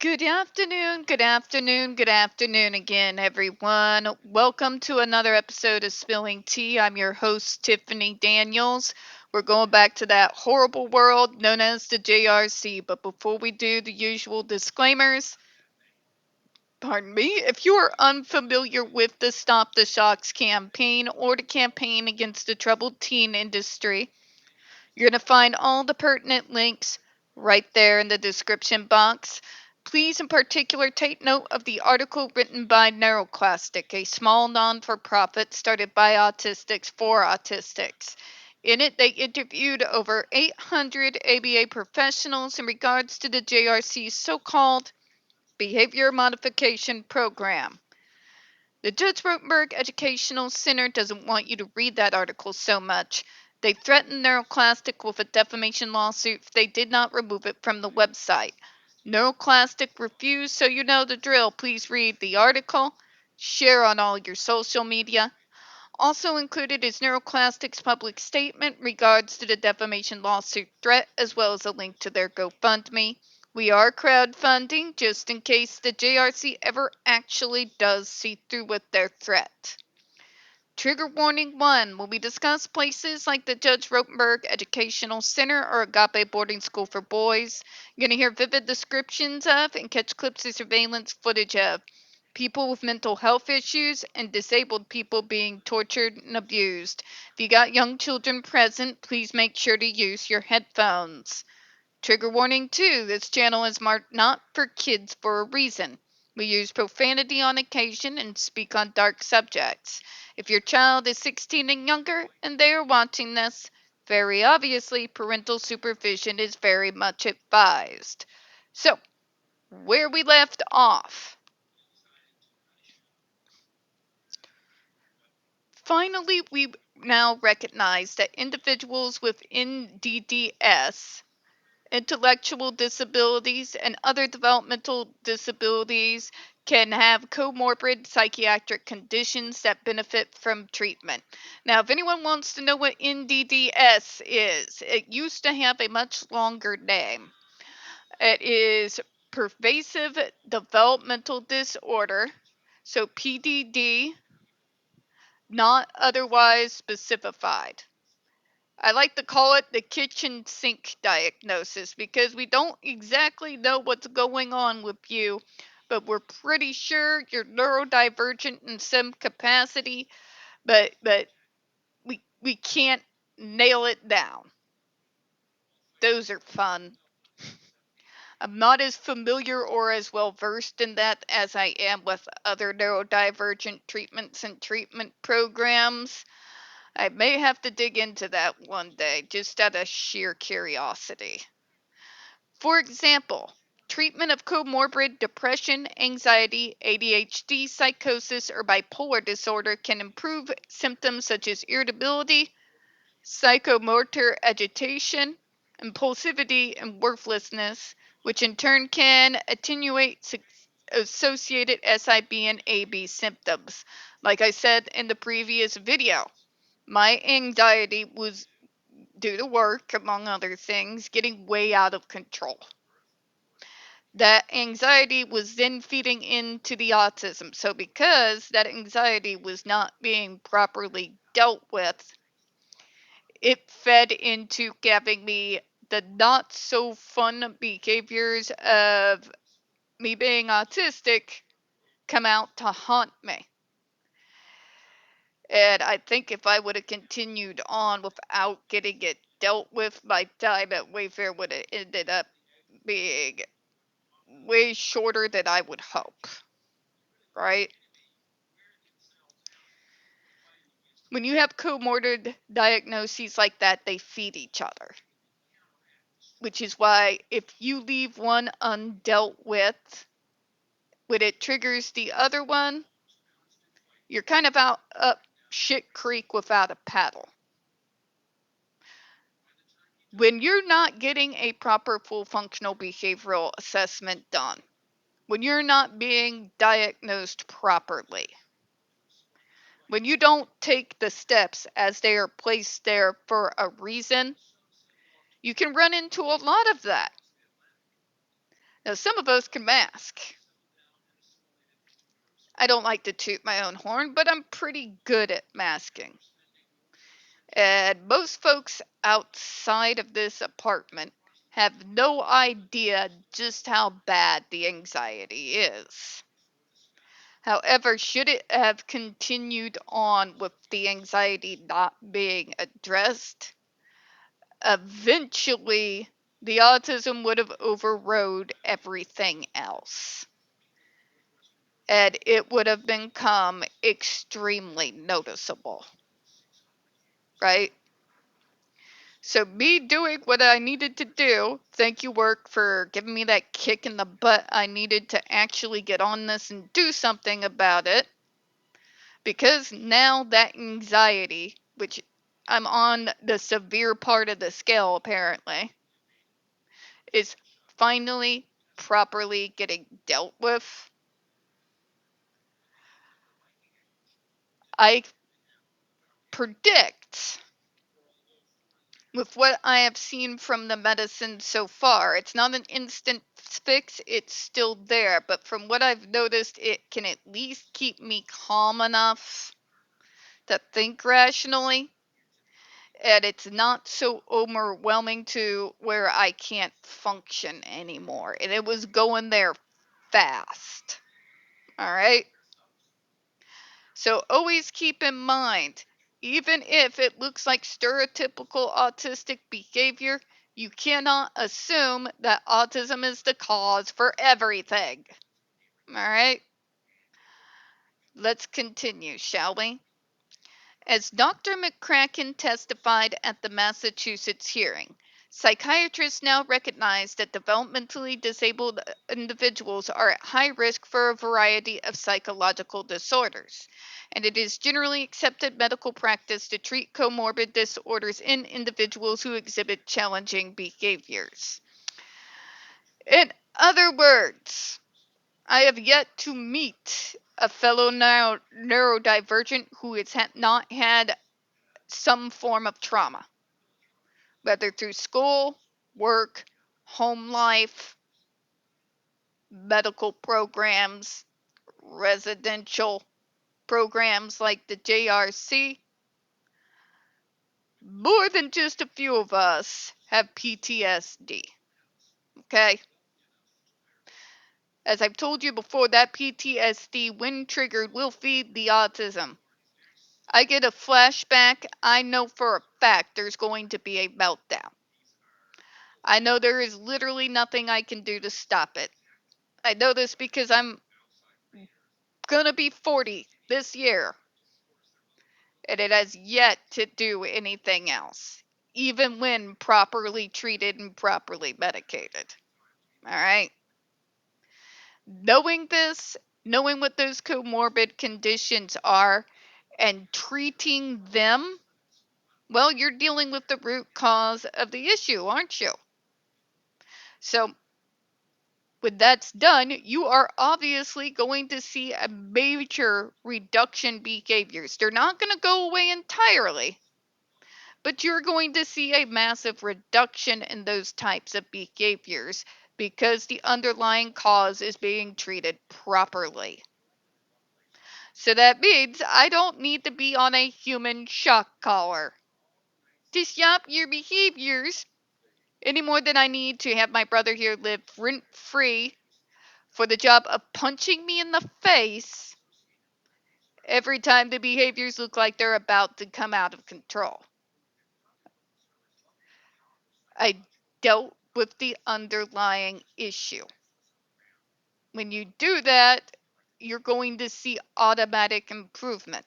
Good afternoon, good afternoon, good afternoon again, everyone. Welcome to another episode of Spilling Tea. I'm your host, Tiffany Daniels. We're going back to that horrible world known as the JRC. But before we do the usual disclaimers, pardon me, if you are unfamiliar with the Stop the Shocks campaign or the campaign against the troubled teen industry, you're going to find all the pertinent links right there in the description box. Please, in particular, take note of the article written by NeuroClastic, a small non-for-profit started by autistics for autistics. In it, they interviewed over 800 ABA professionals in regards to the JRC's so-called Behavior Modification Program. The Judge Rotenberg Educational Center doesn't want you to read that article so much. They threatened NeuroClastic with a defamation lawsuit if they did not remove it from the website. NeuroClastic refused, so you know the drill. Please read the article, share on all your social media. Also included is NeuroClastic's public statement regards to the defamation lawsuit threat, as well as a link to their GoFundMe. We are crowdfunding just in case the JRC ever actually does see through with their threat. Trigger warning 1. When we discuss places like the Judge Rotenberg Educational Center or Agape Boarding School for Boys, you're going to hear vivid descriptions of and catch clips of surveillance footage of people with mental health issues and disabled people being tortured and abused. If you got young children present, please make sure to use your headphones. Trigger warning 2. This channel is marked not for kids for a reason. We use profanity on occasion and speak on dark subjects. If your child is 16 and younger and they are watching this, very obviously parental supervision is very much advised. So, where we left off. Finally, we now recognize that individuals with NDDS, intellectual disabilities, and other developmental disabilities can have comorbid psychiatric conditions that benefit from treatment. Now, if anyone wants to know what NDDS is, it used to have a much longer name. It is pervasive developmental disorder, so PDD, not otherwise specified. I like to call it the kitchen sink diagnosis because we don't exactly know what's going on with you, but we're pretty sure you're neurodivergent in some capacity, but we can't nail it down. Those are fun. I'm not as familiar or as well versed in that as I am with other neurodivergent treatments and treatment programs. I may have to dig into that one day, just out of sheer curiosity. For example, treatment of comorbid depression, anxiety, ADHD, psychosis, or bipolar disorder can improve symptoms such as irritability, psychomotor agitation, impulsivity, and worthlessness, which in turn can attenuate associated SIB and AB symptoms. Like I said in the previous video, my anxiety was due to work, among other things, getting way out of control. That anxiety was then feeding into the autism. So, because that anxiety was not being properly dealt with, it fed into giving me the not so fun behaviors of me being autistic come out to haunt me. And I think if I would have continued on without getting it dealt with, my time at Wayfair would have ended up being way shorter than I would hope. Right? When you have comorbid diagnoses like that, they feed each other. Which is why if you leave one undealt with, when it triggers the other one, you're kind of out up shit creek without a paddle. When you're not getting a proper full functional behavioral assessment done, when you're not being diagnosed properly, when you don't take the steps as they are placed there for a reason, you can run into a lot of that. Now, some of us can mask. I don't like to toot my own horn, but I'm pretty good at masking. And most folks outside of this apartment have no idea just how bad the anxiety is. However, should it have continued on with the anxiety not being addressed, eventually the autism would have overrode everything else. And it would have become extremely noticeable. Right? So me doing what I needed to do, thank you work for giving me that kick in the butt I needed to actually get on this and do something about it. Because now that anxiety, which I'm on the severe part of the scale apparently, is finally properly getting dealt with. I predict, with what I have seen from the medicine so far, it's not an instant fix, it's still there, but from what I've noticed, it can at least keep me calm enough to think rationally, and it's not so overwhelming to where I can't function anymore. And it was going there fast. All right? So always keep in mind, even if it looks like stereotypical autistic behavior, you cannot assume that autism is the cause for everything. All right? Let's continue, shall we? As Dr. McCracken testified at the Massachusetts hearing, psychiatrists now recognize that developmentally disabled individuals are at high risk for a variety of psychological disorders, and it is generally accepted medical practice to treat comorbid disorders in individuals who exhibit challenging behaviors. In other words, I have yet to meet a fellow neurodivergent who has not had some form of trauma, whether through school, work, home life, medical programs, residential programs like the JRC. More than just a few of us have PTSD. Okay? As I've told you before, that PTSD, when triggered, will feed the autism. I get a flashback, I know for a fact there's going to be a meltdown. I know there is literally nothing I can do to stop it. I know this because I'm gonna be 40 this year, and it has yet to do anything else, even when properly treated and properly medicated. All right? Knowing this, knowing what those comorbid conditions are, and treating them, well, you're dealing with the root cause of the issue, aren't you? So, when that's done, you are obviously going to see a major reduction behaviors. They're not going to go away entirely, but you're going to see a massive reduction in those types of behaviors because the underlying cause is being treated properly. So that means I don't need to be on a human shock collar to stop your behaviors any more than I need to have my brother here live rent free for the job of punching me in the face every time the behaviors look like they're about to come out of control. I dealt with the underlying issue. When you do that, you're going to see automatic improvement.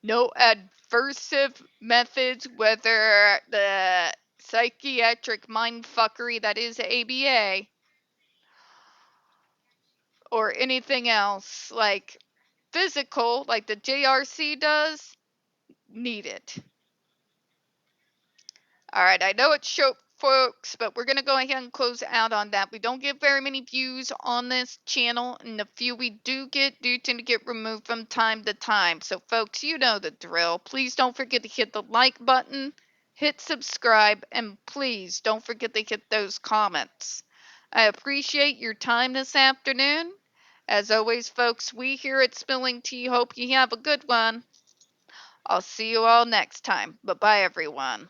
No adversive methods, whether the psychiatric mindfuckery that is ABA or anything else like physical, like the JRC does, needed. All right, I know it's short, folks, but we're going to go ahead and close out on that. We don't get very many views on this channel, and the few we do tend to get removed from time to time. So, folks, you know the drill. Please don't forget to hit the like button, hit subscribe, and please don't forget to hit those comments. I appreciate your time this afternoon. As always, folks, we here at Spilling Tea hope you have a good one. I'll see you all next time. Bye bye, everyone.